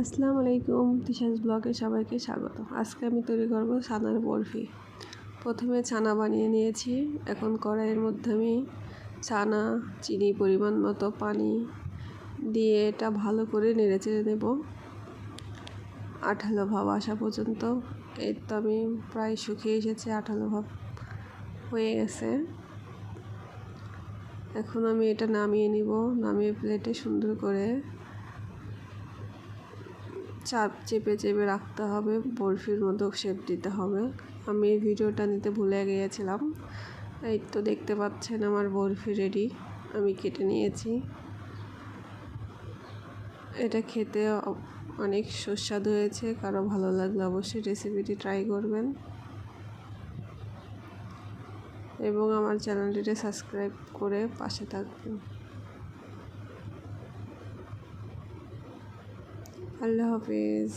আসসালামু আলাইকুম, তিশাস ব্লগে সবাইকে স্বাগত। আজকে আমি তৈরি করব ছানার বরফি। প্রথমে ছানা বানিয়ে নিয়েছি। এখন কড়াইয়ের মধ্যে আমি ছানা, চিনি, পরিমাণ মতো পানি দিয়ে এটা ভালো করে নেড়েচেড়ে নেব আঠালো ভাব আসা পর্যন্ত। এই তো আমি প্রায় শুকিয়ে এসেছে, আঠালো ভাব হয়ে গেছে। এখন আমি এটা নামিয়ে নিব। নামিয়ে প্লেটে সুন্দর করে চেপে রাখতে হবে, বরফির মতো শেপ দিতে হবে। আমি এই ভিডিওটা নিতে ভুলে গিয়েছিলাম। এই তো দেখতে পাচ্ছেন আমার বরফি রেডি, আমি কেটে নিয়েছি। এটা খেতে অনেক সুস্বাদু হয়েছে। কারো ভালো লাগলে অবশ্যই রেসিপিটি ট্রাই করবেন এবং আমার চ্যানেলটিতে সাবস্ক্রাইব করে পাশে থাকবেন। আল্লাহ হাফিজ।